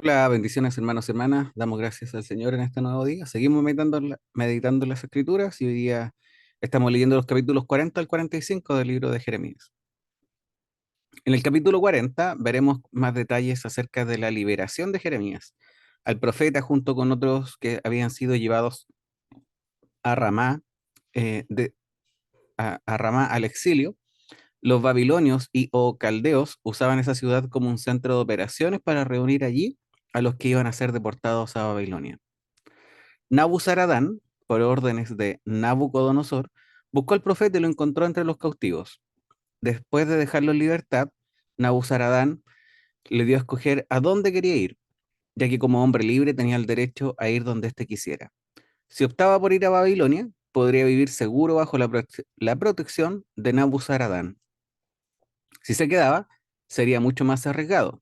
Hola, bendiciones hermanos y hermanas. Damos gracias al Señor en este nuevo día. Seguimos meditando las Escrituras y hoy día estamos leyendo los capítulos 40 al 45 del libro de Jeremías. En el capítulo 40 veremos más detalles acerca de la liberación de Jeremías al profeta junto con otros que habían sido llevados a Ramá, a Ramá al exilio. Los babilonios y o caldeos usaban esa ciudad como un centro de operaciones para reunir allí a los que iban a ser deportados a Babilonia. Nabuzaradán, por órdenes de Nabucodonosor, buscó al profeta y lo encontró entre los cautivos. Después de dejarlo en libertad, Nabuzaradán le dio a escoger a dónde quería ir, ya que como hombre libre tenía el derecho a ir donde éste quisiera. Si optaba por ir a Babilonia, podría vivir seguro bajo la protección de Nabuzaradán. Si se quedaba, sería mucho más arriesgado.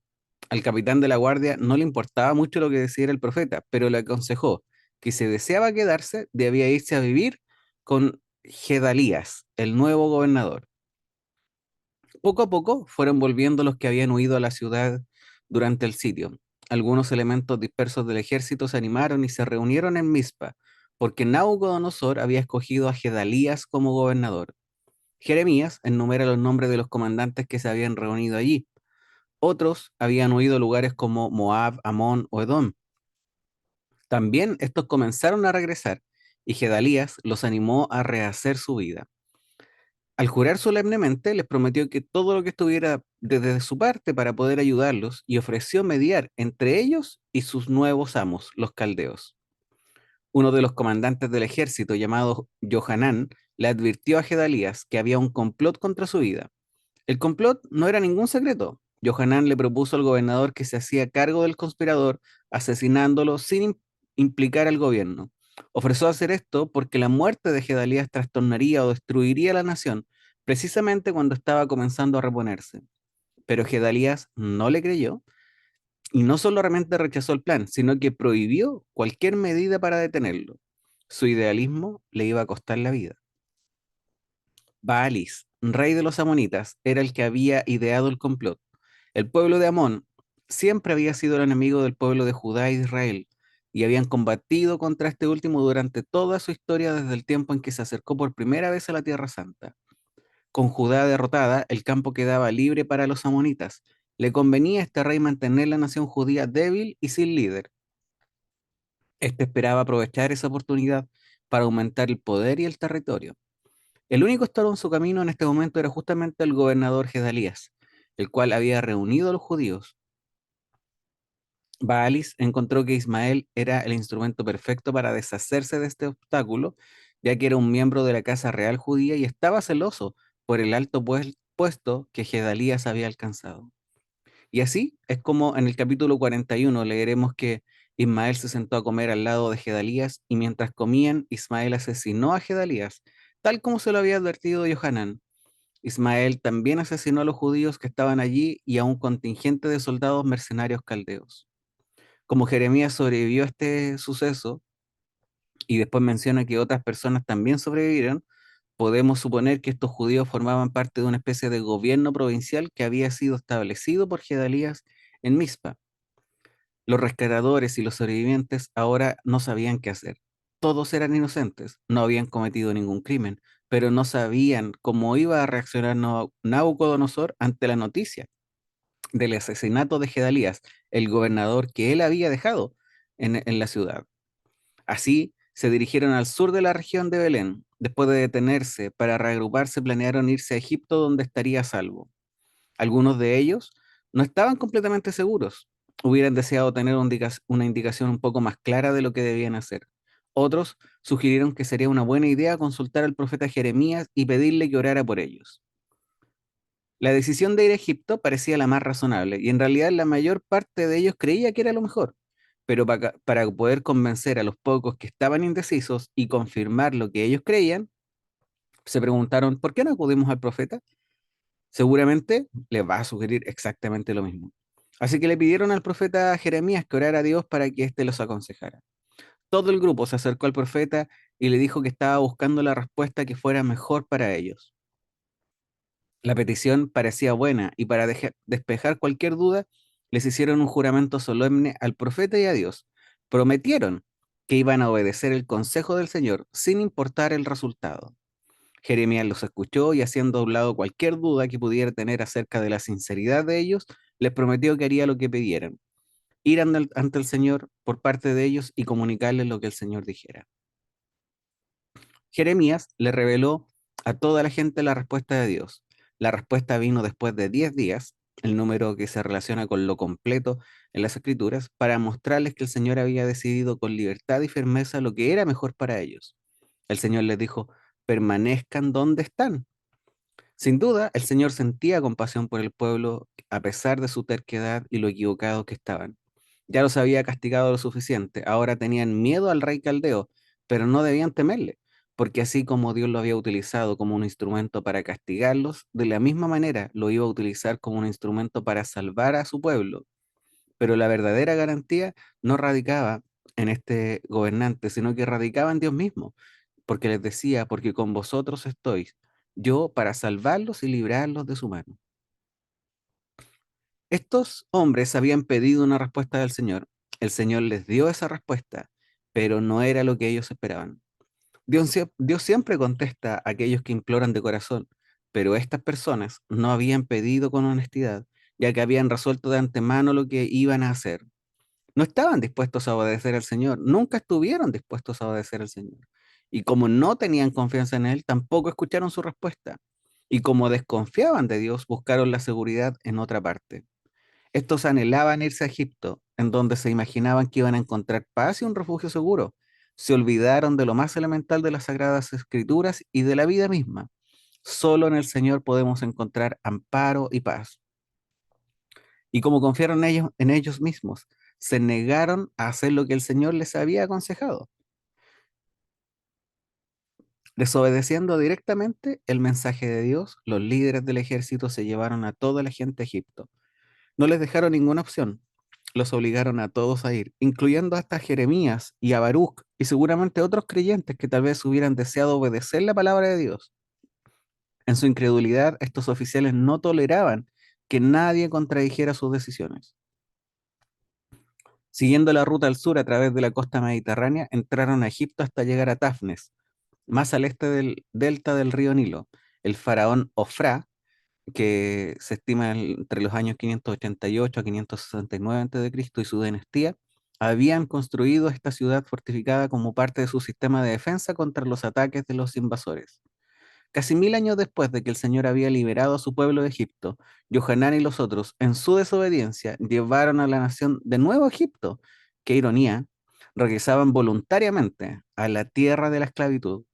Al capitán de la guardia no le importaba mucho lo que decidiera el profeta, pero le aconsejó que si deseaba quedarse, debía irse a vivir con Gedalías, el nuevo gobernador. Poco a poco fueron volviendo los que habían huido a la ciudad durante el sitio. Algunos elementos dispersos del ejército se animaron y se reunieron en Mizpa, porque Nabucodonosor había escogido a Gedalías como gobernador. Jeremías enumera los nombres de los comandantes que se habían reunido allí. Otros habían huido a lugares como Moab, Amón o Edom. También estos comenzaron a regresar, y Gedalías los animó a rehacer su vida. Al jurar solemnemente, les prometió que todo lo que estuviera desde su parte para poder ayudarlos, y ofreció mediar entre ellos y sus nuevos amos, los caldeos. Uno de los comandantes del ejército, llamado Johanán, le advirtió a Gedalías que había un complot contra su vida. El complot no era ningún secreto. Johanán le propuso al gobernador que se hacía cargo del conspirador, asesinándolo sin implicar al gobierno. Ofreció hacer esto porque la muerte de Gedalías trastornaría o destruiría la nación, precisamente cuando estaba comenzando a reponerse. Pero Gedalías no le creyó y no solamente rechazó el plan, sino que prohibió cualquier medida para detenerlo. Su idealismo le iba a costar la vida. Baalis, rey de los amonitas, era el que había ideado el complot. El pueblo de Amón siempre había sido el enemigo del pueblo de Judá y de Israel, y habían combatido contra este último durante toda su historia desde el tiempo en que se acercó por primera vez a la Tierra Santa. Con Judá derrotada, el campo quedaba libre para los amonitas. Le convenía a este rey mantener la nación judía débil y sin líder. Este esperaba aprovechar esa oportunidad para aumentar el poder y el territorio. El único estorbo en su camino en este momento era justamente el gobernador Gedalías, el cual había reunido a los judíos. Baalis encontró que Ismael era el instrumento perfecto para deshacerse de este obstáculo, ya que era un miembro de la casa real judía y estaba celoso por el alto puesto que Gedalías había alcanzado. Y así es como en el capítulo 41 leeremos que Ismael se sentó a comer al lado de Gedalías y mientras comían, Ismael asesinó a Gedalías, tal como se lo había advertido Johanán. Ismael también asesinó a los judíos que estaban allí y a un contingente de soldados mercenarios caldeos. Como Jeremías sobrevivió a este suceso y después menciona que otras personas también sobrevivieron, podemos suponer que estos judíos formaban parte de una especie de gobierno provincial que había sido establecido por Gedalías en Mizpa. Los rescatadores y los sobrevivientes ahora no sabían qué hacer. Todos eran inocentes, no habían cometido ningún crimen, pero no sabían cómo iba a reaccionar Nabucodonosor ante la noticia del asesinato de Gedalías, el gobernador que él había dejado en la ciudad. Así se dirigieron al sur de la región de Belén. Después de detenerse para reagruparse, planearon irse a Egipto donde estaría a salvo. Algunos de ellos no estaban completamente seguros. Hubieran deseado tener una indicación un poco más clara de lo que debían hacer. Otros sugirieron que sería una buena idea consultar al profeta Jeremías y pedirle que orara por ellos. La decisión de ir a Egipto parecía la más razonable y en realidad la mayor parte de ellos creía que era lo mejor. Pero para poder convencer a los pocos que estaban indecisos y confirmar lo que ellos creían, se preguntaron, ¿por qué no acudimos al profeta? Seguramente les va a sugerir exactamente lo mismo. Así que le pidieron al profeta Jeremías que orara a Dios para que éste los aconsejara. Todo el grupo se acercó al profeta y le dijo que estaba buscando la respuesta que fuera mejor para ellos. La petición parecía buena y para despejar cualquier duda, les hicieron un juramento solemne al profeta y a Dios. Prometieron que iban a obedecer el consejo del Señor sin importar el resultado. Jeremías los escuchó y haciendo a un lado cualquier duda que pudiera tener acerca de la sinceridad de ellos, les prometió que haría lo que pidieran, ir ante el Señor por parte de ellos y comunicarles lo que el Señor dijera. Jeremías le reveló a toda la gente la respuesta de Dios. La respuesta vino después de 10 días, el número que se relaciona con lo completo en las Escrituras, para mostrarles que el Señor había decidido con libertad y firmeza lo que era mejor para ellos. El Señor les dijo, permanezcan donde están. Sin duda, el Señor sentía compasión por el pueblo a pesar de su terquedad y lo equivocados que estaban. Ya los había castigado lo suficiente, ahora tenían miedo al rey caldeo, pero no debían temerle, porque así como Dios lo había utilizado como un instrumento para castigarlos, de la misma manera lo iba a utilizar como un instrumento para salvar a su pueblo. Pero la verdadera garantía no radicaba en este gobernante, sino que radicaba en Dios mismo, porque les decía, porque con vosotros estoy, yo para salvarlos y librarlos de su mano. Estos hombres habían pedido una respuesta del Señor. El Señor les dio esa respuesta, pero no era lo que ellos esperaban. Dios siempre contesta a aquellos que imploran de corazón, pero estas personas no habían pedido con honestidad, ya que habían resuelto de antemano lo que iban a hacer. No estaban dispuestos a obedecer al Señor, nunca estuvieron dispuestos a obedecer al Señor. Y como no tenían confianza en Él, tampoco escucharon su respuesta. Y como desconfiaban de Dios, buscaron la seguridad en otra parte. Estos anhelaban irse a Egipto, en donde se imaginaban que iban a encontrar paz y un refugio seguro. Se olvidaron de lo más elemental de las Sagradas Escrituras y de la vida misma. Solo en el Señor podemos encontrar amparo y paz. Y como confiaron en ellos mismos, se negaron a hacer lo que el Señor les había aconsejado, desobedeciendo directamente el mensaje de Dios. Los líderes del ejército se llevaron a toda la gente a Egipto. No les dejaron ninguna opción. Los obligaron a todos a ir, incluyendo hasta a Jeremías y a Baruch, y seguramente otros creyentes que tal vez hubieran deseado obedecer la palabra de Dios. En su incredulidad, estos oficiales no toleraban que nadie contradijera sus decisiones. Siguiendo la ruta al sur a través de la costa mediterránea, entraron a Egipto hasta llegar a Tafnes, más al este del delta del río Nilo. El faraón Ofra, que se estima entre los años 588 a 569 a.C., y su dinastía, habían construido esta ciudad fortificada como parte de su sistema de defensa contra los ataques de los invasores. Casi 1000 años después de que el Señor había liberado a su pueblo de Egipto, Johanán y los otros, en su desobediencia, llevaron a la nación de nuevo a Egipto. Qué ironía, regresaban voluntariamente a la tierra de la esclavitud.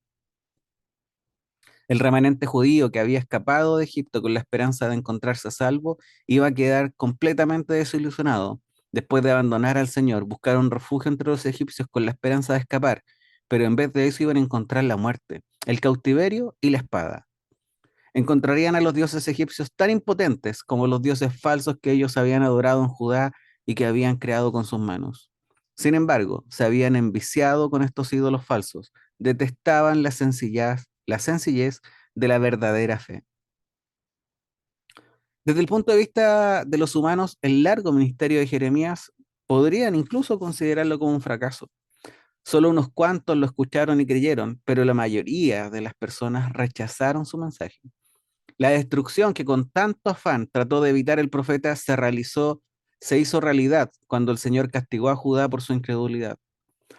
El remanente judío que había escapado de Egipto con la esperanza de encontrarse a salvo iba a quedar completamente desilusionado. Después de abandonar al Señor, buscaron refugio entre los egipcios con la esperanza de escapar, pero en vez de eso iban a encontrar la muerte, el cautiverio y la espada. Encontrarían a los dioses egipcios tan impotentes como los dioses falsos que ellos habían adorado en Judá y que habían creado con sus manos. Sin embargo, se habían enviciado con estos ídolos falsos, detestaban la sencillez de la verdadera fe. Desde el punto de vista de los humanos, el largo ministerio de Jeremías podrían incluso considerarlo como un fracaso. Solo unos cuantos lo escucharon y creyeron, pero la mayoría de las personas rechazaron su mensaje. La destrucción que con tanto afán trató de evitar el profeta se hizo realidad cuando el Señor castigó a Judá por su incredulidad.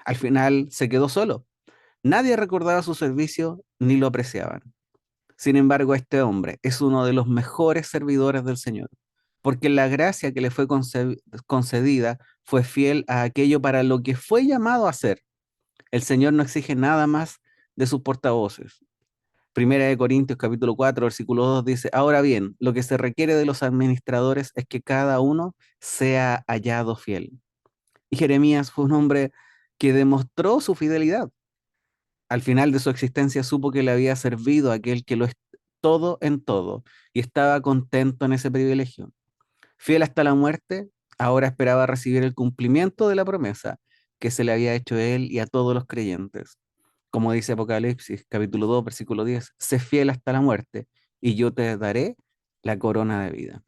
Al final se quedó solo. Nadie recordaba su servicio ni lo apreciaban. Sin embargo, este hombre es uno de los mejores servidores del Señor, porque la gracia que le fue concedida fue fiel a aquello para lo que fue llamado a hacer. El Señor no exige nada más de sus portavoces. Primera de Corintios capítulo 4 versículo 2 dice, ahora bien, lo que se requiere de los administradores es que cada uno sea hallado fiel. Y Jeremías fue un hombre que demostró su fidelidad. Al final de su existencia supo que le había servido a aquel que lo es todo en todo y estaba contento en ese privilegio. Fiel hasta la muerte, ahora esperaba recibir el cumplimiento de la promesa que se le había hecho a él y a todos los creyentes. Como dice Apocalipsis, capítulo 2 versículo 10, sé fiel hasta la muerte, y yo te daré la corona de vida.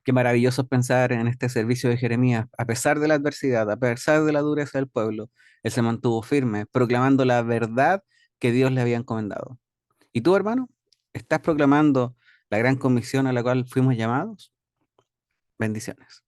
Qué maravilloso es pensar en este servicio de Jeremías. A pesar de la adversidad, a pesar de la dureza del pueblo, él se mantuvo firme, proclamando la verdad que Dios le había encomendado. ¿Y tú, hermano? ¿Estás proclamando la gran comisión a la cual fuimos llamados? Bendiciones.